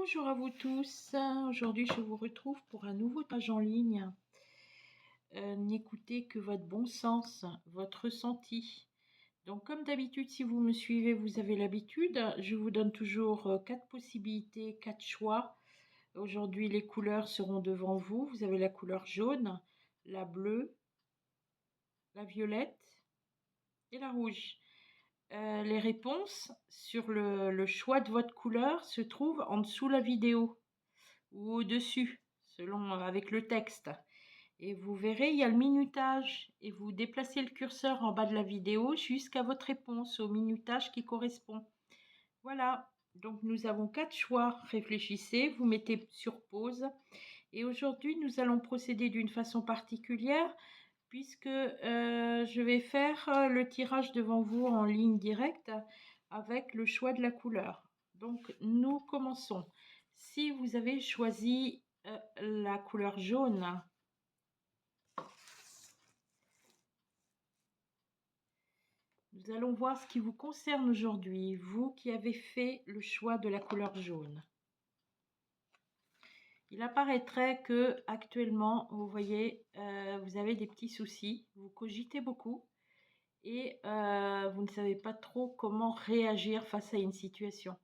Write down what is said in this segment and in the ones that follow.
Bonjour à vous tous. Aujourd'hui, je vous retrouve pour un nouveau tirage en ligne. N'écoutez que votre bon sens, votre ressenti. Donc, comme d'habitude, si vous me suivez, vous avez l'habitude. Je vous donne toujours 4 possibilités, 4 choix. Aujourd'hui, les couleurs seront devant vous. Vous avez la couleur jaune, la bleue, la violette et la rouge. Les réponses sur le choix de votre couleur se trouvent en dessous la vidéo ou au-dessus, selon avec le texte. Et vous verrez, il y a le minutage et vous déplacez le curseur en bas de la vidéo jusqu'à votre réponse, au minutage qui correspond. Voilà, donc nous avons 4 choix. Réfléchissez, vous mettez sur pause. Et aujourd'hui, nous allons procéder d'une façon particulière puisque je vais faire le tirage devant vous en ligne directe avec le choix de la couleur. Donc, nous commençons. Si vous avez choisi la couleur jaune, nous allons voir ce qui vous concerne aujourd'hui, vous qui avez fait le choix de la couleur jaune. Il apparaîtrait que actuellement, vous voyez, vous avez des petits soucis, vous cogitez beaucoup et vous ne savez pas trop comment réagir face à une situation.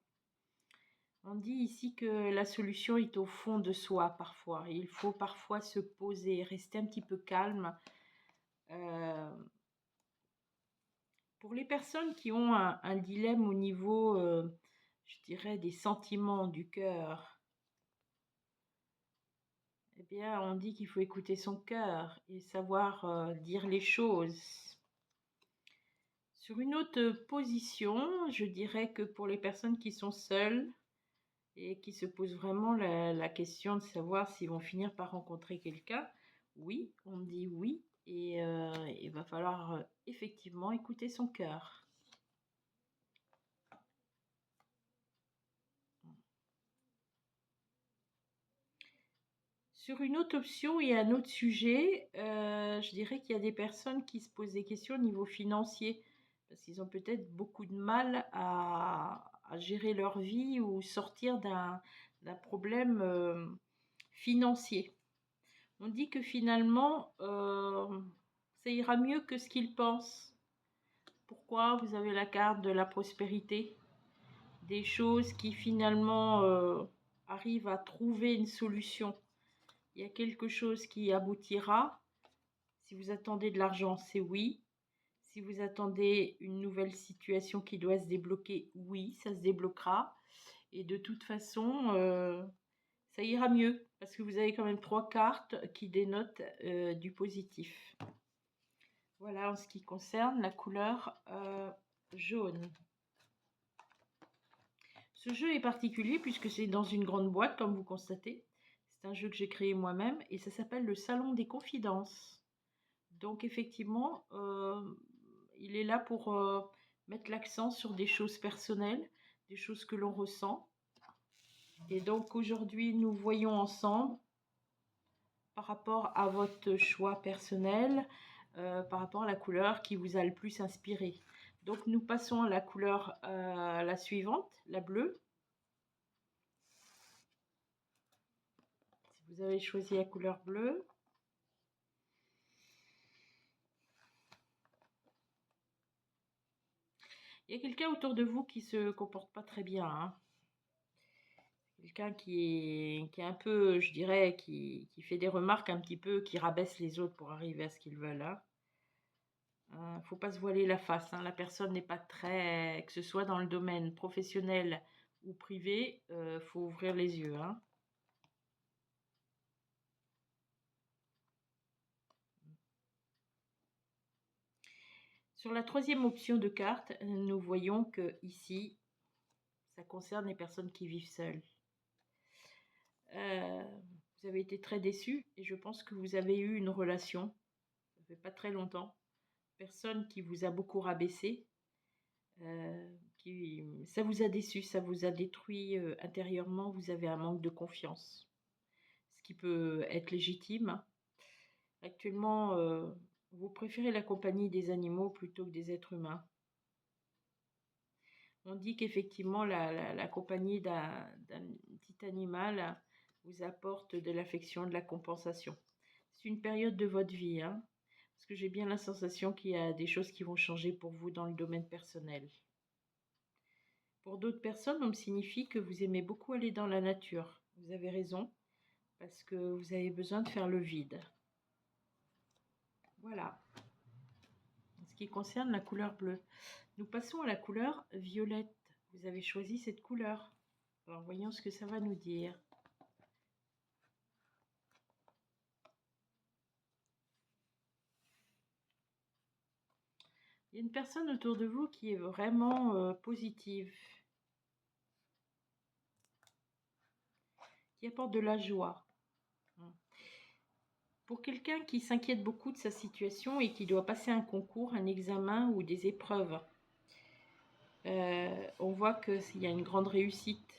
On dit ici que la solution est au fond de soi parfois. Il faut parfois se poser, rester un petit peu calme. Pour les personnes qui ont un dilemme au niveau, je dirais, des sentiments du cœur, eh bien, on dit qu'il faut écouter son cœur et savoir dire les choses. Sur une autre position, je dirais que pour les personnes qui sont seules et qui se posent vraiment la question de savoir s'ils vont finir par rencontrer quelqu'un, oui, on me dit oui, et il va falloir effectivement écouter son cœur. Sur une autre option et un autre sujet, je dirais qu'il y a des personnes qui se posent des questions au niveau financier, parce qu'ils ont peut-être beaucoup de mal à gérer leur vie ou sortir d'un problème financier. On dit que finalement, ça ira mieux que ce qu'ils pensent. Pourquoi? Vous avez la carte de la prospérité, des choses qui finalement arrivent à trouver une solution. Il y a quelque chose qui aboutira. Si vous attendez de l'argent, c'est oui. Si vous attendez une nouvelle situation qui doit se débloquer, oui, ça se débloquera. Et de toute façon, ça ira mieux parce que vous avez quand même 3 cartes qui dénotent du positif. Voilà en ce qui concerne la couleur jaune. Ce jeu est particulier puisque c'est dans une grande boîte, comme vous constatez. C'est un jeu que j'ai créé moi-même et ça s'appelle le Salon des Confidences. Donc effectivement, il est là pour mettre l'accent sur des choses personnelles, des choses que l'on ressent. Et donc aujourd'hui, nous voyons ensemble, par rapport à votre choix personnel, par rapport à la couleur qui vous a le plus inspiré. Donc nous passons à la couleur la suivante, la bleue. Si vous avez choisi la couleur bleue. Il y a quelqu'un autour de vous qui se comporte pas très bien, hein. Quelqu'un qui est un peu, je dirais, qui fait des remarques un petit peu, qui rabaisse les autres pour arriver à ce qu'ils veulent, hein. Faut pas se voiler la face, hein. La personne n'est pas très, que ce soit dans le domaine professionnel ou privé, faut ouvrir les yeux, hein. Sur la troisième option de carte, nous voyons que ici, ça concerne les personnes qui vivent seules. Vous avez été très déçus et je pense que vous avez eu une relation, ça fait pas très longtemps, personne qui vous a beaucoup rabaissé, ça vous a déçu, ça vous a détruit intérieurement, vous avez un manque de confiance, ce qui peut être légitime. Actuellement, vous préférez la compagnie des animaux plutôt que des êtres humains. On dit qu'effectivement, la compagnie d'un petit petit animal vous apporte de l'affection, de la compensation. C'est une période de votre vie, hein, parce que j'ai bien la sensation qu'il y a des choses qui vont changer pour vous dans le domaine personnel. Pour d'autres personnes, on me signifie que vous aimez beaucoup aller dans la nature. Vous avez raison, parce que vous avez besoin de faire le vide. Voilà. En ce qui concerne la couleur bleue. Nous passons à la couleur violette. Vous avez choisi cette couleur. Alors, voyons ce que ça va nous dire. Il y a une personne autour de vous qui est vraiment positive, qui apporte de la joie. Pour quelqu'un qui s'inquiète beaucoup de sa situation et qui doit passer un concours, un examen ou des épreuves, on voit qu'il y a une grande réussite.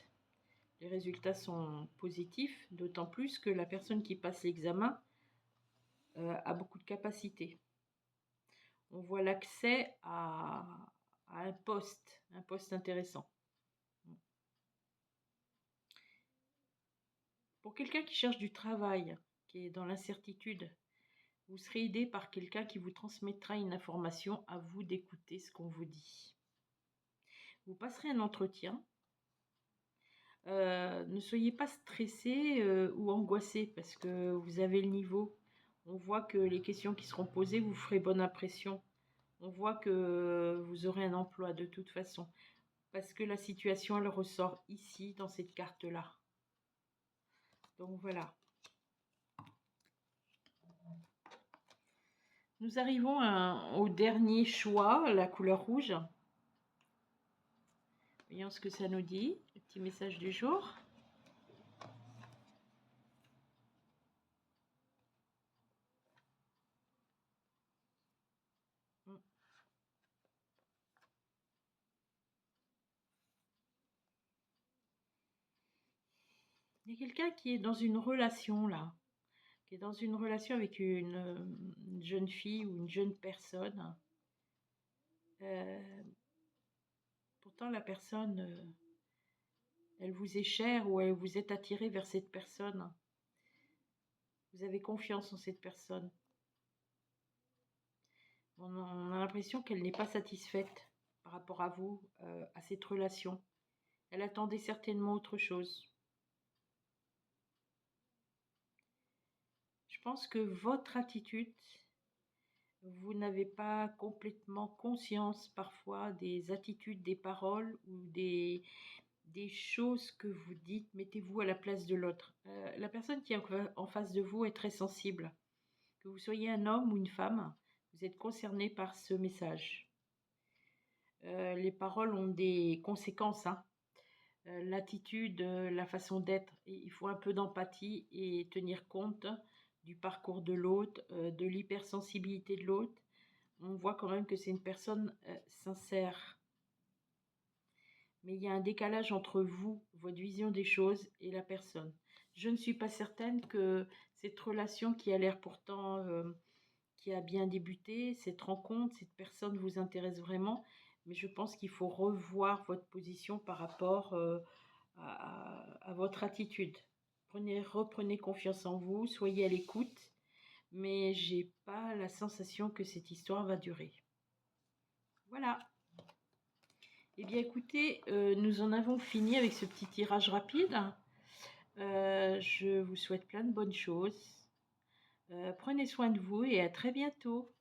Les résultats sont positifs, d'autant plus que la personne qui passe l'examen a beaucoup de capacités. On voit l'accès à un poste intéressant. Pour quelqu'un qui cherche du travail, qui est dans l'incertitude, vous serez aidé par quelqu'un qui vous transmettra une information, à vous d'écouter ce qu'on vous dit. Vous passerez un entretien. Ne soyez pas stressé ou angoissé parce que vous avez le niveau. On voit que les questions qui seront posées vous ferez bonne impression. On voit que vous aurez un emploi de toute façon. Parce que la situation, elle ressort ici, dans cette carte-là. Donc voilà. Nous arrivons au dernier choix, la couleur rouge. Voyons ce que ça nous dit. Le petit message du jour. Il y a quelqu'un qui est dans une relation là, qui est dans une relation avec une jeune fille ou une jeune personne. Pourtant la personne, elle vous est chère ou elle vous est attirée vers cette personne. Vous avez confiance en cette personne. On a l'impression qu'elle n'est pas satisfaite par rapport à vous, à cette relation. Elle attendait certainement autre chose. Je pense que votre attitude, vous n'avez pas complètement conscience parfois des attitudes, des paroles ou des choses que vous dites. Mettez-vous à la place de l'autre. La personne qui est en face de vous est très sensible. Que vous soyez un homme ou une femme, vous êtes concerné par ce message. Les paroles ont des conséquences, hein. L'attitude, la façon d'être, il faut un peu d'empathie et tenir compte du parcours de l'autre, de l'hypersensibilité de l'autre. On voit quand même que c'est une personne sincère. Mais il y a un décalage entre vous, votre vision des choses et la personne. Je ne suis pas certaine que cette relation qui a l'air pourtant, qui a bien débuté, cette rencontre, cette personne vous intéresse vraiment, mais je pense qu'il faut revoir votre position par rapport à votre attitude. Reprenez confiance en vous, soyez à l'écoute, mais j'ai pas la sensation que cette histoire va durer. Voilà. Eh bien écoutez, nous en avons fini avec ce petit tirage rapide. Je vous souhaite plein de bonnes choses. Prenez soin de vous et à très bientôt.